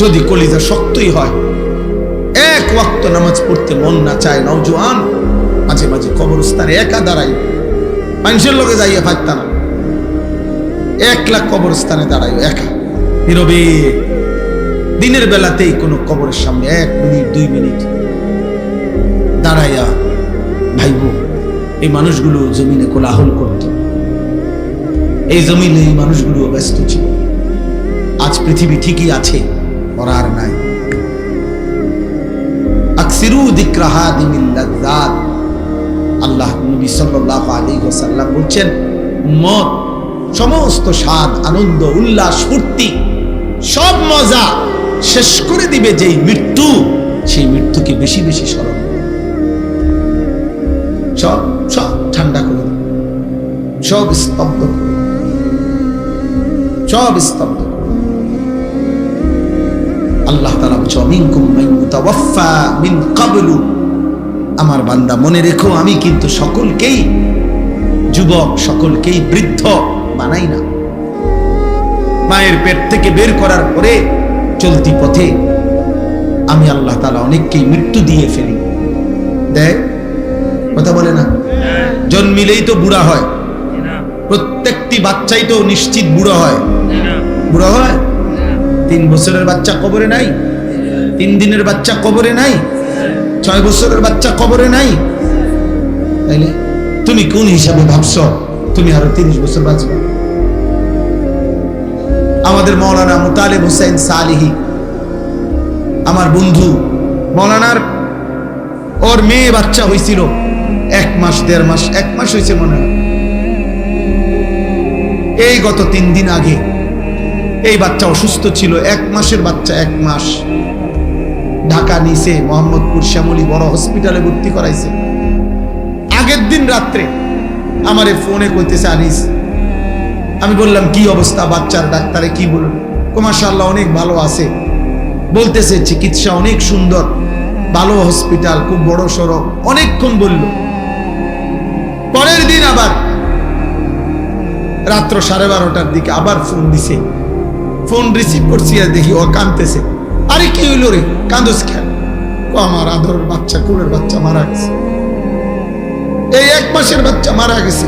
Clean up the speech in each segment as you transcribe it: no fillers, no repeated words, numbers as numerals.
যদি কলিজা শক্তই হয়, এক ওয়াক্ত নামাজ পড়তে মন না চায়, নওজোয়ান মাঝে মাঝে কবরস্থানে একা দাঁড়াই, মানুষের লোকে যাইয়া পারতাম না, একলা কবরস্থানে দাঁড়াই একা নীরবে, দিনের বেলাতেই কোনো কবরের সামনে 1 মিনিট 2 মিনিট দাঁড়াইয়া ভাইবো এই মানুষগুলো জমিনে কোলাহল করত, এই জমিনে এই মানুষগুলো ব্যস্ত ছিল। আজ পৃথিবী ঠিকই আছে, ওরা আর নাই। আকসিরু যিকরা হাদিমিল লাযযাত, আল্লাহ নবী সাল্লাল্লাহু আলাইহি ওয়াসাল্লাম বলছেন, উম্মত সমস্ত স্বাদ, আনন্দ, উল্লাস, ফুর্তি, সব মজা শেষ করে দিবে যেই মৃত্যু, সেই মৃত্যুকে বেশি বেশি স্মরণ করো, সব সব ঠান্ডা করে দাও, সব স্তব্ধ করো, সব স্তব্ধ করো। আল্লাহ তাআলা বলেন, মিনকুম মান ইউতাওয়াফা মিন ক্বাবলু, আমার বান্দা মনে রেখো আমি কিন্তু সকলকেই যুবক, সকলকেই বৃদ্ধ বানাই না। মায়ের পেট থেকে বের করার পরে চলতি পথে আমি আল্লাহ তাআলা অনেককেই মৃত্যু দিয়ে ফেলি। দেখ কথা বলে না, জন্মিলেই তো বুড়া হয়, প্রত্যেকটি বাচ্চাই তো নিশ্চিত বুড়ো হয়, বুড়ো হয়। 3 বছরের বাচ্চা কবরে নাই, 3 দিনের বাচ্চা কবরে নাই, 6 বছরের বাচ্চা কবরে নাই। তাইলে তুমি কোন হিসাবে ভাবছো তুমি আরো 30 বছর বাঁচবে? আমাদের মাওলানা মুতালিব হোসেন সালিহি, আমার বন্ধু, মাওলানার ওর মেয়ে বাচ্চা হয়েছিল 1 মাস 1.5 মাস, 1 মাস হয়েছে মনে হয়। এই গত 3 দিন আগে এই বাচ্চা অসুস্থ ছিল, 1 মাসের বাচ্চা, 1 মাস। ঢাকা নিছে, মোহাম্মদপুর শ্যামলী বড় হসপিটালে ভর্তি করাইছে। আগের দিন রাত্রে আমারে ফোনে কইতেছে, আনিস, আমি বললাম কি অবস্থা বাচ্চার? ডাক্তারে কি বলল? মাশাআল্লাহ অনেক ভালো আছে, বলতেছে চিকিৎসা অনেক সুন্দর, ভালো হসপিটাল, খুব বড় সড়ো, অনেকক্ষণ বলল। পরের দিন আবার রাত্র 12:30টার দিকে আবার ফোন দিছে, ফোন রিসিভ করছি আর দেখি ও কাঁদতেছে। আরে কি হইল রে, কাঁদোস কেন? আমার আদরের বাচ্চা, কুলের বাচ্চা মারা গেছে, এই 1 মাসের বাচ্চা মারা গেছে,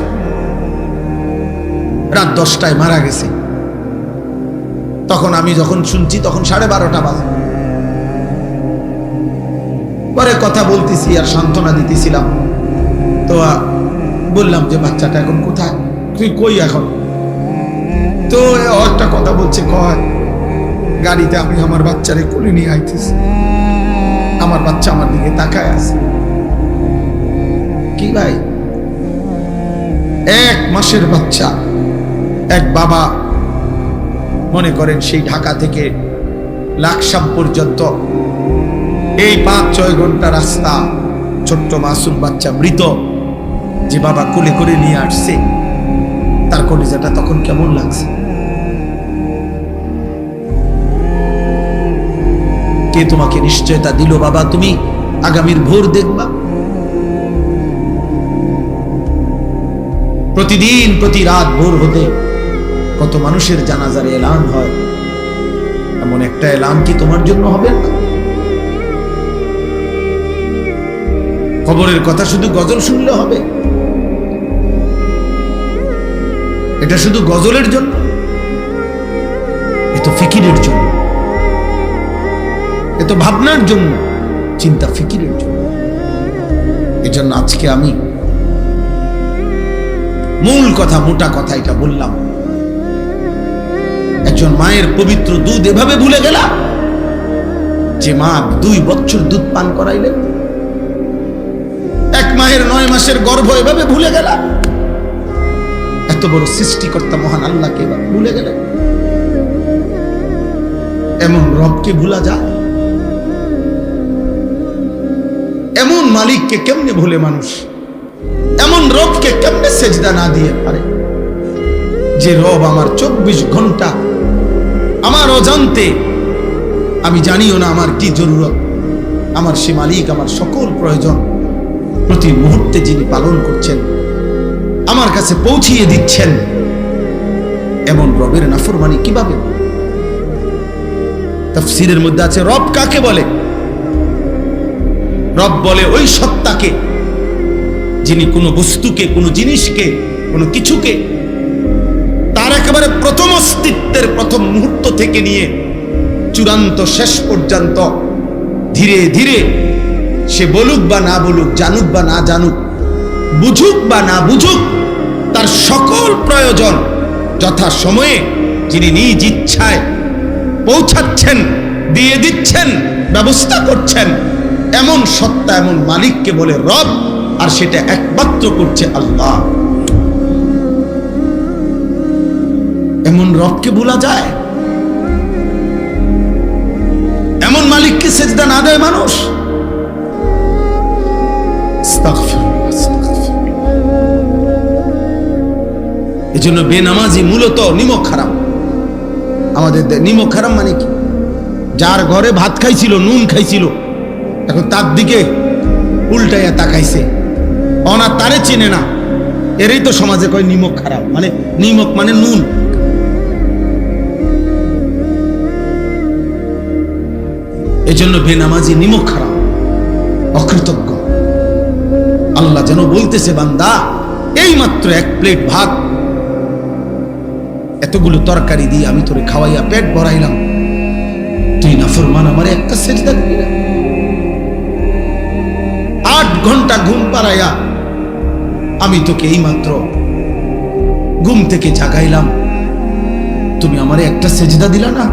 রাত 10টায় মারা গেছে। তখন আমি যখন শুনছি তখন 12:30 বাজে। পরে কথা বলতেছি আর সান্ত্বনা দিতেছিলাম, তো বললাম যে বাচ্চাটা এখন কোথায়, তুই কই এখন? তো একটা কথা বলছে, কয় গাড়িতে আমি আমার বাচ্চারে কোলে নিয়ে আইতেছি, আমার বাচ্চা আমার দিকে তাকায় আছে। কি ভাই, 1 মাসের বাচ্চা, এক বাবা মনে করেন সেই ঢাকা থেকে লাকসাম পর্যন্ত এই 5-6 ঘন্টা রাস্তা, ছোট্ট মাসুম বাচ্চা মৃত, যে বাবা কোলে করে নিয়ে আসছে, তার কলিজাটা তখন কেমন লাগছে? কে তোমাকে নিশ্চয়তা দিল বাবা তুমি আগামীর ভোর দেখবা? প্রতিদিন প্রতি রাত ভোর হতে কত মানুষের জানাজার এলান হয়, এমন একটা এলান কি তোমার জন্য হবে না? খবরের কথা শুধু গজল শুনলে হবে? এটা শুধু গজলের জন্য? এ তো ফিকিরের জন্য, এ তো ভাবনার জন্য, চিন্তা ফিকিরের জন্য। এজন্য আজকে আমি মূল কথা, মোটা কথা এটা বললাম, একজন মায়ের পবিত্র দুধ এভাবে ভুলে গেলা, যে মা 2 বছর দুধ পান করাইলেন, 1 মায়ের 9 মাসের গর্ভ এভাবে ভুলে গেলা, এত বড় সৃষ্টিকর্তা মহান আল্লাহকে এভাবে ভুলে গেলেন। এমন রবকে ভুলা যায়? এমন মালিককে কেমনে ভুলে মানুষ? এমন রবকে কেমনে সেজদা না দিয়ে পারে? যে রব আমার 24 ঘন্টা আমার অজান্তে, আমি জানিও না আমার কি জরুরত, আমার সে মালিক আমার সকল প্রয়োজন প্রতি মুহূর্তে যিনি পালন করছেন, আমার কাছে পৌঁছিয়ে দিচ্ছেন, এমন রবের নাফরমানি কিভাবে? তাফসীরের মধ্যে আছে রব কাকে বলে? রব বলে ওই সত্তাকে যিনি কোনো বস্তুকে, কোনো জিনিসকে, কোনো কিছুকে তার একেবারে প্রথম অস্তিত্বের প্রথম মুহূর্ত থেকে নিয়ে চূড়ান্ত শেষ পর্যন্ত ধীরে ধীরে সে বলুক বা না বলুক, জানুক বা না জানুক, বুঝুক বা না বুঝুক, তার সকল প্রয়োজন যথা সময়ে যিনি নিজ ইচ্ছায় পৌঁছাচ্ছেন, দিয়ে দিচ্ছেন, ব্যবস্থা করছেন, এমন সত্তা, এমন মালিককে বলে রব। আর সেটা একমাত্র করছে আল্লাহ। এমন রবকে ভোলা যায়? এমন মালিককে সেজদা না দেয় মানুষ? এজন্য বেনামাজি মূলত নিমক হারাম। আমাদের নিমক হারাম মানে কি? যার ঘরে ভাত খাইছিল, নুন খাইছিল, এখন তার দিকে উল্টাইয়া তাকাইছে, অনা তারে চেনে না, এরই তো সমাজে কয় নিমক খারাপ। মানে নিমক মানে নুন। এজন্য বেনামাজি নিমক খারাপ, অকৃতজ্ঞ। আল্লাহ যেন বলতেছে, বান্দা এই মাত্র এক প্লেট ভাত, এতগুলো তরকারি দিয়ে আমি তোরে খাওয়াইয়া পেট ভরাইলাম, তুই নাফরমান আমার একটা সেজদা দিবি না? 8 ঘন্টা ঘুম পাড়াইয়া আমি তোকে এই মাত্র ঘুম থেকে জাগাইলাম, তুমি আমারে একটা সেজদা দিলা না?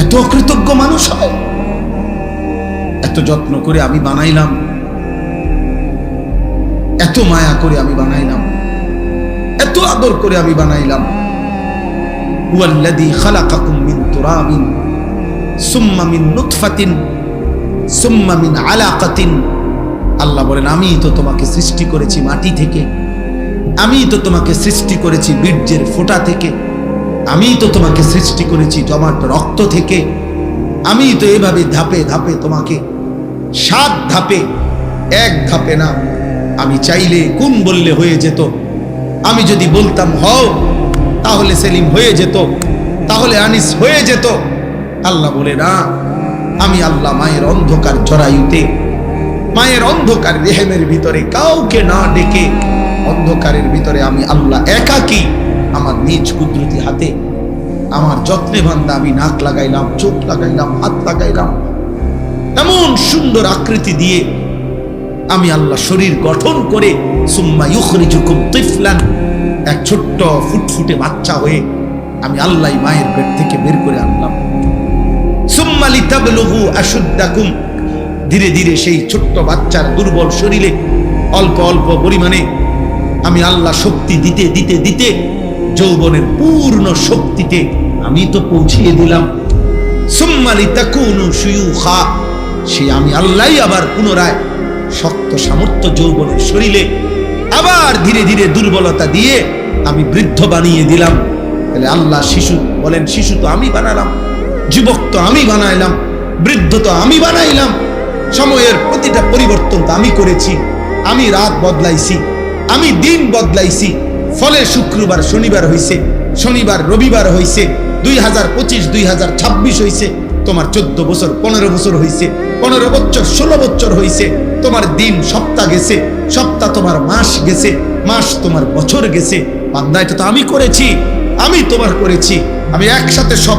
এত অকৃতজ্ঞ মানুষ হয়? এত যত্ন করে আমি বানাইলাম, এত মায়া করে আমি বানাইলাম, এত আদর করে আমি বানাইলাম। হুয়াল্লাযী খালাকাকুম মিন তুরাবিন সুম্মা মিন নুতফাতিন সুম্মা মিন আলাকাতিন। আল্লাহ বলেন, আমি তো তোমাকে সৃষ্টি করেছি মাটি থেকে, আমি তো তোমাকে সৃষ্টি করেছি বীর্যের ফোঁটা থেকে, আমি তো তোমাকে সৃষ্টি করেছি জমাট রক্ত থেকে, আমি তো এভাবে ধাপে ধাপে তোমাকে 7 ধাপে, 1 ধাপে না। আমি চাইলে কুন বললে হয়ে যেত, আমি যদি বলতাম হও তাহলে সেলিম হয়ে যেত, তাহলে আনিস হয়ে যেত। আল্লাহ বলে না, আমি আল্লাহ মায়ের অন্ধকার জরায়ুতে, মায়ের অন্ধকার রেহেমের ভিতরে কাউকে না ডেকে, অন্ধকারের ভিতরে আমি আল্লাহ একাকী আমার নিজ কুদরতি হাতে আমার যত্নে বান্দা আমি নাক লাগাইলাম, চোখ লাগাইলাম, হাত লাগাইলাম, এমন সুন্দর আকৃতি দিয়ে আমি আল্লাহ শরীর গঠন করে সুম্মা ইউখরিজুকুম তিফলান, এক ছোট্ট ফুটফুটে বাচ্চা হয়ে আমি আল্লাহ মায়ের পেট থেকে বের করে আনলাম। সুম্মা লিতাবলুগু আশুদ্দাকুম, ধীরে ধীরে সেই ছোট্ট বাচ্চার দুর্বল শরীরে অল্প অল্প পরিমাণে আমি আল্লাহ শক্তি দিতে দিতে দিতে যৌবনের পূর্ণ শক্তিতে আমি তো পৌঁছিয়ে দিলাম। সুম্মা লিতাকুনু শুয়ুখা, সে আমি আল্লাহই আবার পুনরায় শক্ত সামর্থ্য যৌবনের শরীরে আবার ধীরে ধীরে দুর্বলতা দিয়ে আমি বৃদ্ধ বানিয়ে দিলাম। তাহলে আল্লাহ শিশু বলেন, শিশু তো আমি বানালাম, যুবক তো আমি বানাইলাম, বৃদ্ধ তো আমি বানাইলাম, সময়ের প্রতিটা পরিবর্তন তো আমি করেছি, আমি রাত বদলাইছি, আমি দিন বদলাইছি। ফলে শুক্রবার শনিবার হইছে, শনিবার রবিবার হইছে, 2025 2026 হইছে, তোমার 14 বছর 15 বছর হইছে, 15 বছর 16 বছর হইছে, তোমার দিন সপ্তাহ গেছে, সপ্তাহ তোমার মাস গেছে, মাস তোমার বছর গেছে। বান্দা এটা তো আমি করেছি, আমি তোমার করেছি। আমি একসাথে সব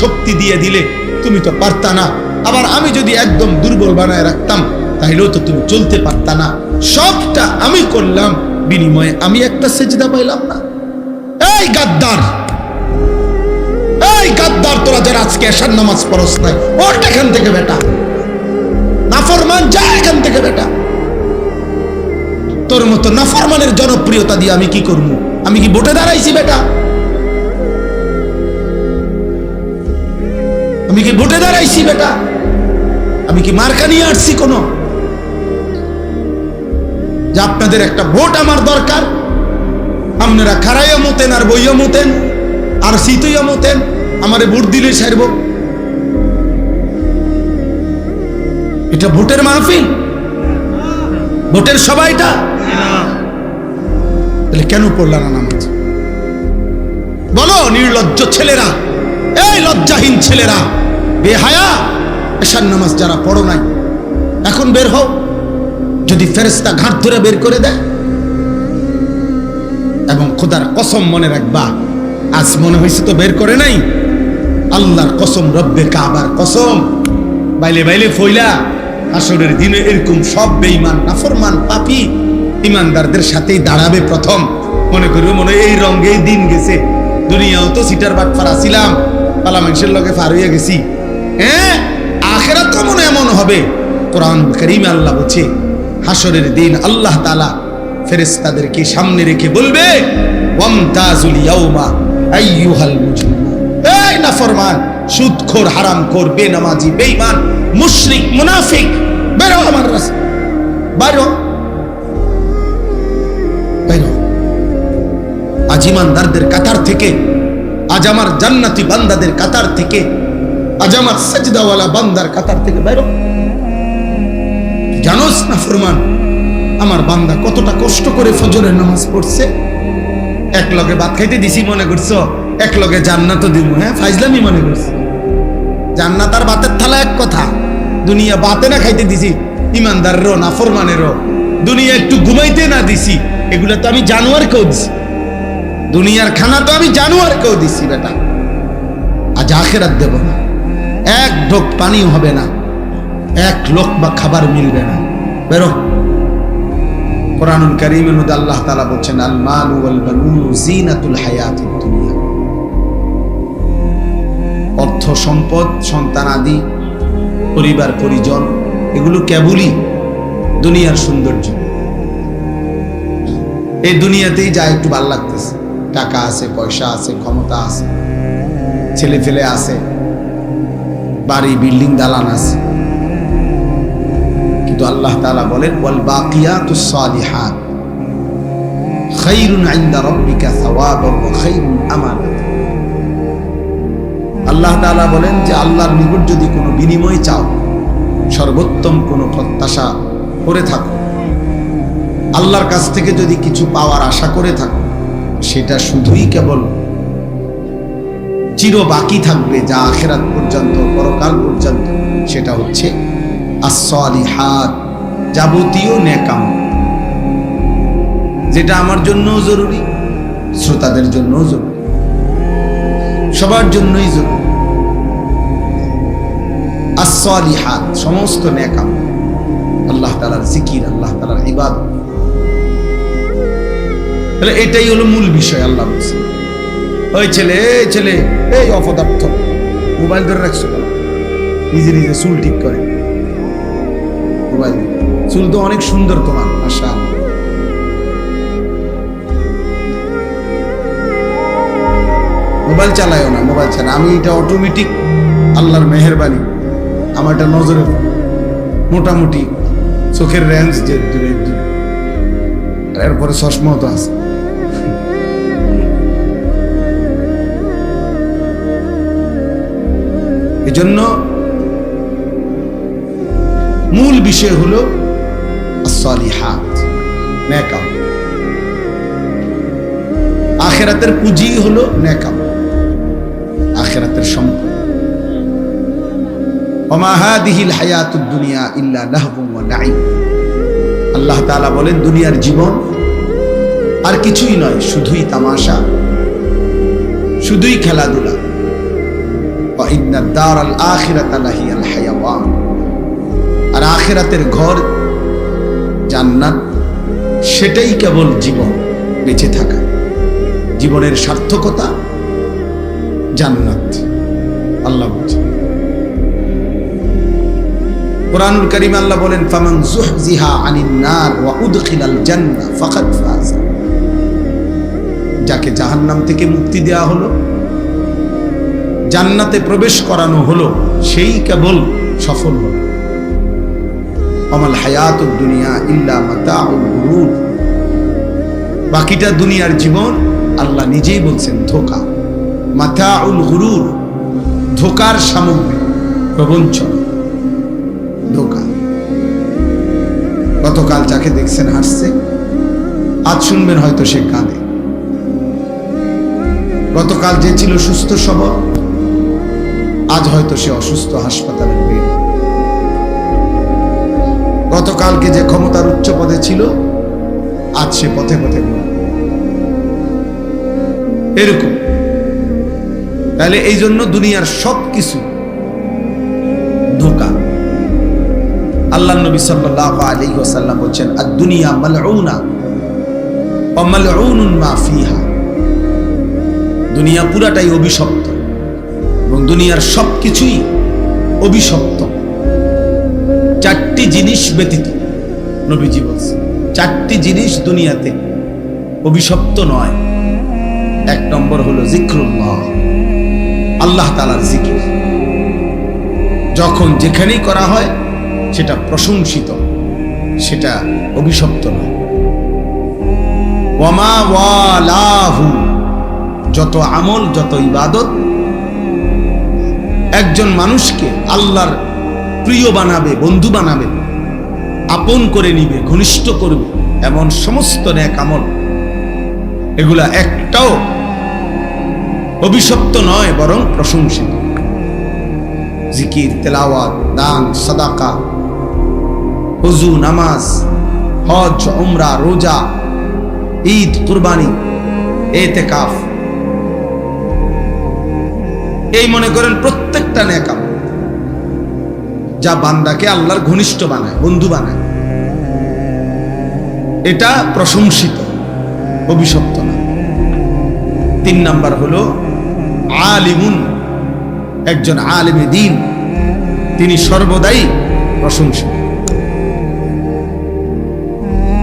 শক্তি দিয়ে দিলে তুমি তো পারতা না, আবার আমি যদি একদম দুর্বল বানায় রাখতাম তাহলেও তো তুমি চলতে পারতা না। সবটা আমি করলাম, বিনিময়ে আমি একটা সেজদা পাইলাম না। এই গাদ্দার, এই গাদ্দার, তোরা যারা আজকে এশার নামাজ পড়স নাই, ওঠ এখান থেকে বেটা, নাফরমান, যা এখান থেকে বেটা। তোর মতো নাফরমানের জনপ্রিয়তা দিয়ে আমি কি করবো? আমি কি ভোটে দাঁড়াইছি বেটা? আমি কি ভোটে দাঁড়াইছি বেটা? আমি কি মার্কা নিয়ে আসছি কোনো? যে আপনাদের একটা ভোট আমার দরকার, আপনারা খারাইয়া মতেন আর বইয়া মতেন আর শীতইয়া মতেন, আমারে ভোট দিলে সারব। এটা ভোটের মাহফিল, ভোটের সবাইটা? তাহলে কেন পড়লা না নামাজ? বলো নির্লজ্জ ছেলেরা, এই লজ্জাহীন ছেলেরা, বেহায়া, এশার নামাজ যারা পড়ো নাই, এখন বের হও। যদি ফেরেশতা ঘাট ধরে বের করে দেয়, এবং খোদার কসম মনে রাখবা, আজ মনে হয়েছে তো বের করে নাই, আল্লাহর কসম, রব্বে কাবার কসম, বাইলে বাইলে ফইলা আসরের দিনে এরকম সব বেঈমান, নাফরমান, পাপী ইমানদারদের সাথেই দাঁড়াবে প্রথম। মনে করবে মনে এই রঙেই দিন গেছে, দুনিয়াও তো সিটার বাটফার ছিলাম, পালা মানুষের লগে ফার হইয়া গেছি। হ্যাঁ, আখিরাত তো মনে এমন হবে। কোরআন কারীমে আল্লাহ বলছে, হাসরের দিন আল্লাহ তাআলা ফেরেশতাদেরকে সামনে রেখে বলবে, ওয়ামতাজুল ইয়াউমা আইয়ুহাল মুজরিমুন, এই নাফরমান, সুদখোর, হারামখোর, বেনামাজি, বেঈমান, মুশরিক, মুনাফিক, বেরো আমার রাস্তা, বাইরো বাইরো। আজ ইমানদারদের কাতার থেকে, আজ আমার জান্নাতি বান্দাদের কাতার থেকে, আজ আমার সাজদাওয়ালা বান্দার কাতার থেকে বাইরো। জানোস না ফরমান, আমার বান্দা কতটা কষ্ট করে ফজরের নামাজ পড়ছে। এক লগে ভাত খাইতে দিছি মনে করছো এক লগে জান্নাতও দিব? হ্যাঁ, ফাইজলামি মনে করছো। জান্নাত আর ভাতের থালা এক কথা। দুনিয়া ভাতে না খাইতে দিছি ইমানদারেরও না ফরমানেরও, দুনিয়া একটু ঘুমাইতে না দিছি, এগুলা তো আমি জানোয়ারকেও দিছি। দুনিয়ার খানা তো আমি জানোয়ারকেও দিছি বেটা। আজ আখিরাত দেব না, এক ঢোক পানিও হবে না, এক লোকমা খাবার মিলবে না, বেরো। কোরআনুল কারীমের মধ্যে আল্লাহ তাআলা বলছেন, আল মালু ওয়াল বানুন জিনাতুল হায়াতিদ দুনিয়া। অর্থ সম্পদ, সন্তানাদি, পরিবার পরিজন, এগুলো কেবলই দুনিয়ার সৌন্দর্য। এই দুনিয়াতেই যা একটু ভালো লাগতেছে, টাকা আছে, পয়সা আছে, ক্ষমতা আছে, ছেলে ফেলে আছে, বাড়ি বিল্ডিং দালান আছে, কিন্তু আল্লাহ তাআলা বলেন, ওয়াল বাকিয়াতুস সালিহাত খায়রুন ইনদা রাব্বিকা সাওয়াবান ওয়া খায়রুন আমালা। আল্লাহ তাআলা বলেন যে আল্লাহর নিকট যদি কোনো বিনিময় চাও, সর্বোত্তম কোনো প্রত্যাশা করে থাকো, আল্লাহর কাছ থেকে যদি কিছু পাওয়ার আশা করে থাকো, সেটা শুধুই কেবল চির বাকি থাকবে, যা আখিরাত পর্যন্ত, পরকাল পর্যন্ত, সেটা হচ্ছে as-salihat, যাবতীয় নেক আমল, যেটা আমার জন্যও জরুরি, শ্রোতাদের জন্যও জরুরি, সবার জন্যই জরুরি। as-salihat, সমস্ত নেক আমল, আল্লাহ তাআলার জিকির, আল্লাহ তাআলার ইবাদত, তাহলে এটাই হলো মূল বিষয়। আল্লাহ বলছেন, ওই ছেলে, এই ছেলে, এই অপদার্থ, মোবাইল ধরে রাখছো কেন? নিজে নিজে চুল ঠিক করে, মোবাইল, চুল তো অনেক সুন্দর তোমার, মাশাআল্লাহ। মোবাইল চালায়ও না, মোবাইল চালা, আমি এটা অটোমেটিক, আল্লাহর মেহেরবানি, আমার এটা নজরে মোটামুটি চোখের রেঞ্জ যে দূরে দূরে, এরপরে চশমাও তো আছে। এজন্য মূল বিষয় হলো as-salihat, নেক আমল। আখিরাতের পুঁজি হলো নেক আমল, আখিরাতের সম্পদ। ওমা হাদিহিল হায়াতুদ দুনিয়া ইল্লা লাহবুন ওয়া লাইব। আল্লাহ তাআলা বলেন, দুনিয়ার জীবন আর কিছুই নয়, শুধুই তামাশা, শুধুই খেলাধুলা। ওয়া ইন্নাদ দারাল আখিরাতা লাহিয়াল হায়াওয়ান, আর আখিরাতের ঘর জান্নাত, সেটাই কেবল জীবন, বেঁচে থাকা, জীবনের সার্থকতা জান্নাত। আল্লাহ বলছেন কোরআনুল কারীমে, আল্লাহ বলেন, ফামান যুহজিহা আনিন নার ওয়া উদখিলাল জান্নাহ ফাকাদ ফাজ। যাকে জাহান্নাম থেকে মুক্তি দেওয়া হলো, জান্নাতে প্রবেশ করানো হলো, সেই কেবল সফল হলো। আমাল হায়াতুদ দুনিয়া ইল্লা মাতাউল গুরুর। বাকিটা দুনিয়ার জীবন, আল্লাহ নিজেই বলছেন, ধোঁকা। মাতাউল গুরুর, ধোঁকার সামগ্রী, প্রবঞ্চনা, ধোঁকা। গতকাল যাকে দেখছেন হাসছে, আজ শুনবেন হয়তো সে কাঁদে। গতকাল যে ছিল সুস্থ সবল, আজ হয়তো সে অসুস্থ, হাসপাতালের বেড। গতকালকে যে ক্ষমতার উচ্চ পদে ছিল, আজ সে পথে পথে ঘুরে। এরকম। তাহলে এই জন্য দুনিয়ার সবকিছু ধোঁকা। আল্লাহ নবী সাল্লাল্লাহু আলাইহি ওয়াসাল্লাম বলেন, আদ-দুনিয়া মালউনা ওয়া মালউনুন মা ফিহা। দুনিয়া পুরাটাই অভিশপ্ত এবং দুনিয়ার সবকিছুই অভিশপ্ত, চারটি জিনিস ব্যতীত। নবীজি বলছেন চারটি জিনিস দুনিয়াতে অভিশপ্ত নয়। এক নম্বর হলো জিক্রুল্লাহ, আল্লাহ তাআলার জিকির। যখন যেখানেই করা হয় সেটা প্রশংসিত, সেটা অভিশপ্ত নয়। ওয়ামা ওয়ালাহু, যত আমল, যত ইবাদত একজন মানুষকে আল্লাহর প্রিয় বানাবে, বন্ধু বানাবে, আপন করে নিবে, ঘনিষ্ঠ করবে, এমন সমস্ত নেক আমল, এগুলা একটাও অভিশপ্ত নয়, বরং প্রশংসিত। জিকির, তেলাওয়াত, দান, সাদাকা, ওযু, নামাজ, হজ, উমরা, রোজা, ঈদ, কুরবানি, ইতিকাফ, এই মনে করেন প্রত্যেকটা নেক আমল যা বান্দাকে আল্লাহর ঘনিষ্ঠ বানায়, বন্ধু বানায়, এটা প্রশংসিত, অভিশপ্ত না। 3 নাম্বার হলো আলিমুন, একজন আলিমে দ্বীন, তিনি সর্বদাই প্রশংসিত,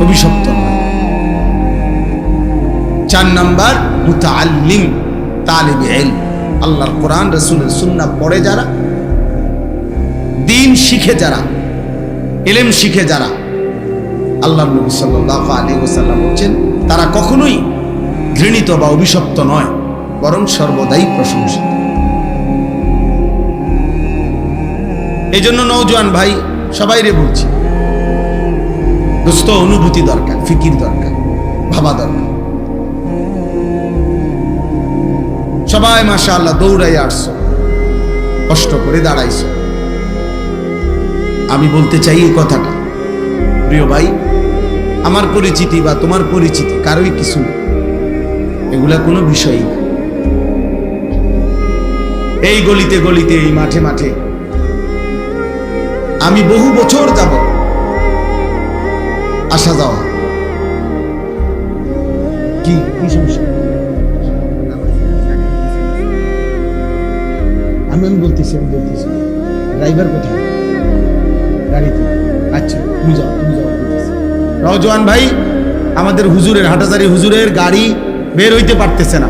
অভিশপ্ত নয়। 4 নাম্বার মুতাআল্লিম, তালিবে ইলম, আল্লাহর কোরআন, রাসূলের সুন্নাহ পড়ে যারা, দ্বীন শিখে যারা, ইলম শিখে যারা, আল্লাহর নবী সাল্লাল্লাহু আলাইহি ওয়াসাল্লাম বলেন তারা কখনোই ঘৃণিত বা অভিশপ্ত নয়, বরং সর্বদাই প্রশংসিত। এই জন্য নওজোয়ান ভাই সবাইরে বলছি, দোস্ত, অনুভূতি দরকার, ফিকির দরকার, ভাবা দরকার। সবাই মাশাআল্লাহ দৌড়াই আসছো, কষ্ট করে দাঁড়াইছো। আমি বলতে চাই এই কথাটা, প্রিয় ভাই, আমার পরিচিতি বা তোমার পরিচিতি কারোই কিছু না, এগুলা কোনো বিষয়ই না। এই গলিতে গলিতে, এই মাঠে মাঠে আমি বহু বছর যাব আসা যাওয়া। কি কি সমস্যা? আমি বলতেছি ড্রাইভার কোথায়? গাড়িতে। আচ্ছা, তুমি যাও। নওজোয়ান ভাই, আমাদের হুজুরের, হাটাজারি হুজুরের গাড়ি বের হইতে পারতেছে না।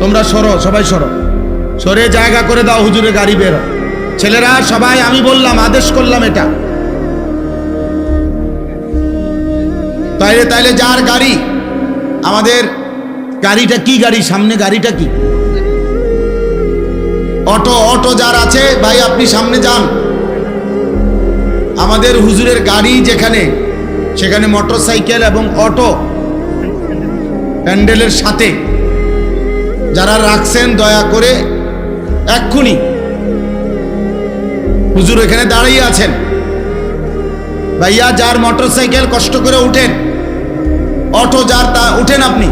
তোমরা সরো, সবাই সরো, সরে জায়গা করে দাও, হুজুরের গাড়ি বের। ছেলেরা সবাই, আমি বললাম, আদেশ করলাম এটা। তাইলে যার গাড়ি, আমাদের গাড়িটা কি গাড়ি, সামনে গাড়িটা কি? অটো যার আছে ভাই, আপনি সামনে যান। আমাদের হুজুরের গাড়ি যেখানে, সেখানে মোটরসাইকেল এবং অটো প্যান্ডেলের সাথে যারা রাখছেন, দয়া করে এক্ষুনি, হুজুর এখানে দাঁড়িয়ে আছেন, ভাইয়া যার মোটরসাইকেল কষ্ট করে উঠেন, অটো যার তা উঠেন আপনি।